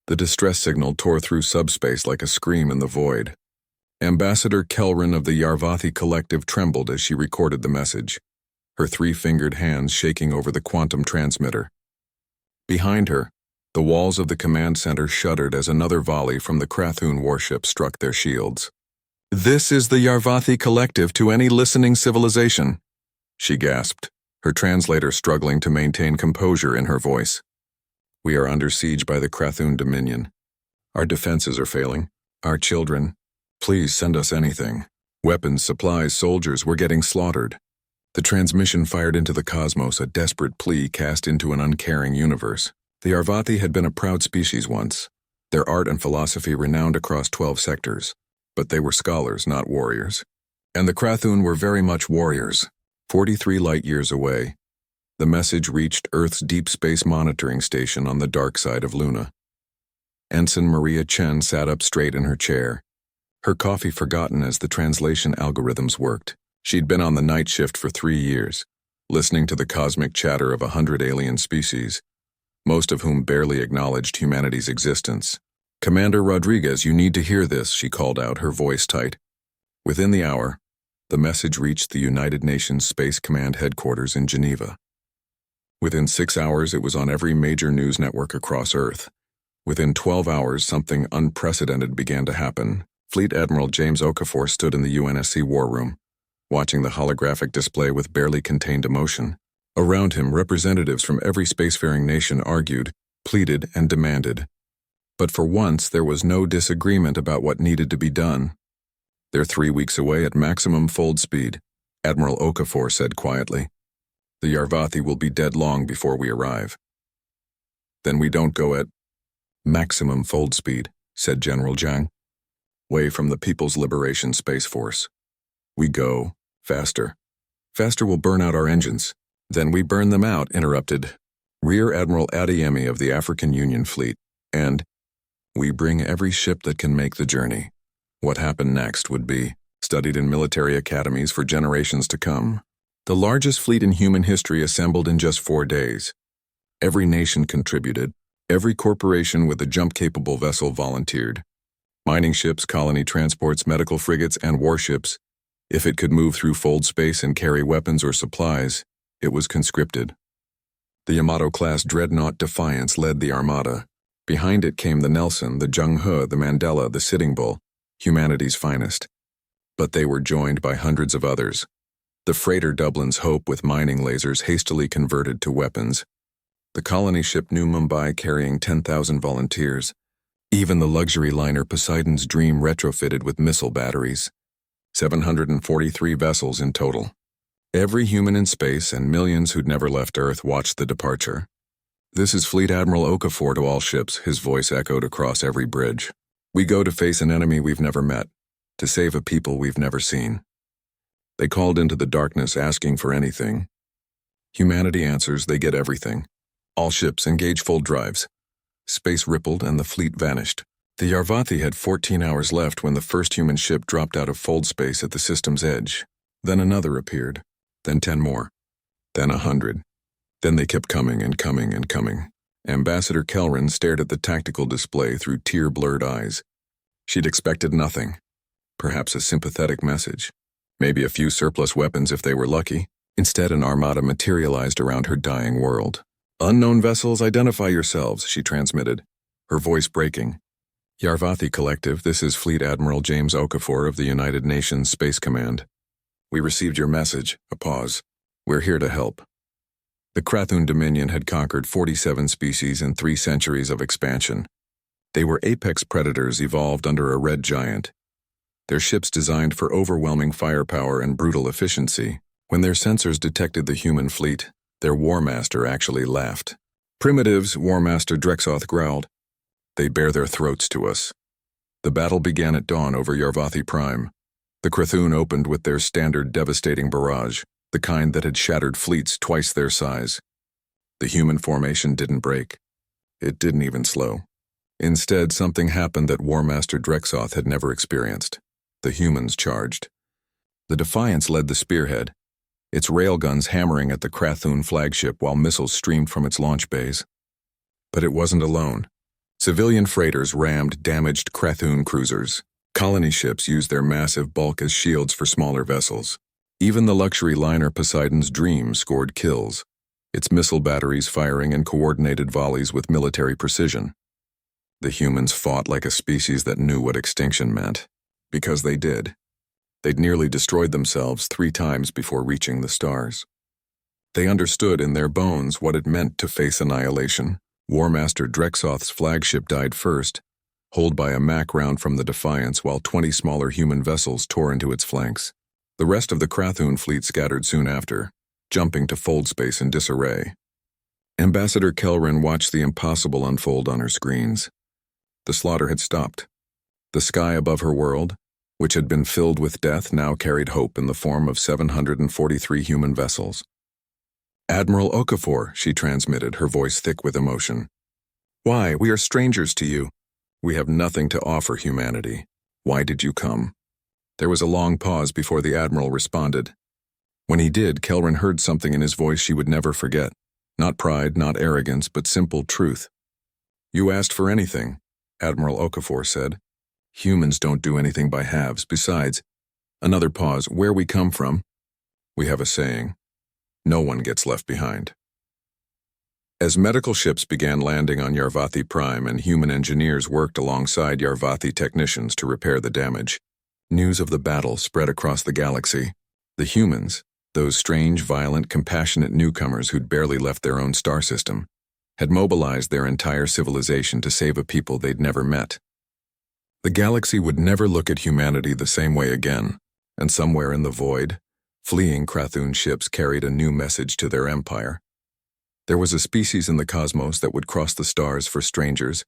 The distress signal tore through subspace like a scream in the void. Ambassador Kelrin of the Yarvathi Collective trembled as she recorded the message, her three-fingered hands shaking over the quantum transmitter. Behind her, the walls of the command center shuddered as another volley from the Krathun warship struck their shields. "This is the Yarvathi Collective to any listening civilization," she gasped, her translator struggling to maintain composure in her voice. "We are under siege by the Krathun Dominion. Our defenses are failing. Our children. Please send us anything. Weapons, supplies, soldiers, we're getting slaughtered." The transmission fired into the cosmos, a desperate plea cast into an uncaring universe. The Yarvathi had been a proud species once, their art and philosophy renowned across 12 sectors. But they were scholars, not warriors. And the Krathun were very much warriors. 43 light-years away, the message reached Earth's deep space monitoring station on the dark side of Luna. Ensign Maria Chen sat up straight in her chair, her coffee forgotten as the translation algorithms worked. She'd been on the night shift for 3 years, listening to the cosmic chatter of 100 alien species, most of whom barely acknowledged humanity's existence. "Commander Rodriguez, you need to hear this," she called out, her voice tight. Within the hour, the message reached the United Nations Space Command headquarters in Geneva. Within 6 hours, it was on every major news network across Earth. Within 12 hours, something unprecedented began to happen. Fleet Admiral James Okafor stood in the UNSC war room, watching the holographic display with barely contained emotion. Around him, representatives from every spacefaring nation argued, pleaded, and demanded. But for once, there was no disagreement about what needed to be done. "They're 3 weeks away at maximum fold speed," Admiral Okafor said quietly. "The Yarvathi will be dead long before we arrive." "Then we don't go at maximum fold speed," said General Zhang. "Way from the People's Liberation Space Force. We go faster. Faster will burn out our engines." "Then we burn them out," interrupted Rear Admiral Adeyemi of the African Union Fleet, "and we bring every ship that can make the journey." What happened next would be studied in military academies for generations to come. The largest fleet in human history assembled in just 4 days. Every nation contributed. Every corporation with a jump-capable vessel volunteered. Mining ships, colony transports, medical frigates, and warships. If it could move through fold space and carry weapons or supplies, it was conscripted. The Yamato-class dreadnought Defiance led the armada. Behind it came the Nelson, the Zhenghe, the Mandela, the Sitting Bull, humanity's finest. But they were joined by hundreds of others. The freighter Dublin's Hope with mining lasers hastily converted to weapons. The colony ship New Mumbai carrying 10,000 volunteers. Even the luxury liner Poseidon's Dream retrofitted with missile batteries. 743 vessels in total. Every human in space and millions who'd never left Earth watched the departure. "This is Fleet Admiral Okafor to all ships," his voice echoed across every bridge. "We go to face an enemy we've never met, to save a people we've never seen." They called into the darkness asking for anything. Humanity answers, they get everything. All ships engage full drives. Space rippled and the fleet vanished. The Yarvathi had 14 hours left when the first human ship dropped out of fold space at the system's edge. Then another appeared. Then 10 more. Then 100. Then they kept coming and coming and coming. Ambassador Kelrin stared at the tactical display through tear-blurred eyes. She'd expected nothing. Perhaps a sympathetic message. Maybe a few surplus weapons if they were lucky. Instead, an armada materialized around her dying world. "Unknown vessels, identify yourselves," she transmitted, her voice breaking. "Yarvathi Collective, this is Fleet Admiral James Okafor of the United Nations Space Command. We received your message." A pause. "We're here to help." The Krathun Dominion had conquered 47 species in 3 centuries of expansion. They were apex predators evolved under a red giant. Their ships designed for overwhelming firepower and brutal efficiency. When their sensors detected the human fleet, their War Master actually laughed. "Primitives," War Master Drexoth growled. "They bare their throats to us." The battle began at dawn over Yarvathi Prime. The Krathun opened with their standard devastating barrage, the kind that had shattered fleets twice their size. The human formation didn't break. It didn't even slow. Instead, something happened that War Master Drexoth had never experienced. The humans charged. The Defiance led the spearhead, its railguns hammering at the Krathun flagship while missiles streamed from its launch bays. But it wasn't alone. Civilian freighters rammed damaged Krathun cruisers. Colony ships used their massive bulk as shields for smaller vessels. Even the luxury liner Poseidon's Dream scored kills, its missile batteries firing in coordinated volleys with military precision. The humans fought like a species that knew what extinction meant, because they did. They'd nearly destroyed themselves 3 times before reaching the stars. They understood in their bones what it meant to face annihilation. War Master Drexoth's flagship died first, holed by a Mac round from the Defiance, while 20 smaller human vessels tore into its flanks. The rest of the Krathun fleet scattered soon after, jumping to fold space in disarray. Ambassador Kelrin watched the impossible unfold on her screens. The slaughter had stopped. The sky above her world, which had been filled with death, now carried hope in the form of 743 human vessels. "Admiral Okafor," she transmitted, her voice thick with emotion. "Why, we are strangers to you. We have nothing to offer humanity. Why did you come?" There was a long pause before the Admiral responded. When he did, Kelrin heard something in his voice she would never forget. Not pride, not arrogance, but simple truth. "You asked for anything," Admiral Okafor said. "Humans don't do anything by halves. Besides," another pause, "where we come from, we have a saying. No one gets left behind." As medical ships began landing on Yarvathi Prime and human engineers worked alongside Yarvathi technicians to repair the damage, news of the battle spread across the galaxy. The humans, those strange, violent, compassionate newcomers who'd barely left their own star system, had mobilized their entire civilization to save a people they'd never met. The galaxy would never look at humanity the same way again, and somewhere in the void, fleeing Krathun ships carried a new message to their empire. There was a species in the cosmos that would cross the stars for strangers,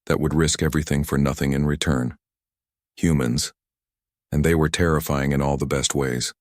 that would risk everything for nothing in return. Humans. And they were terrifying in all the best ways.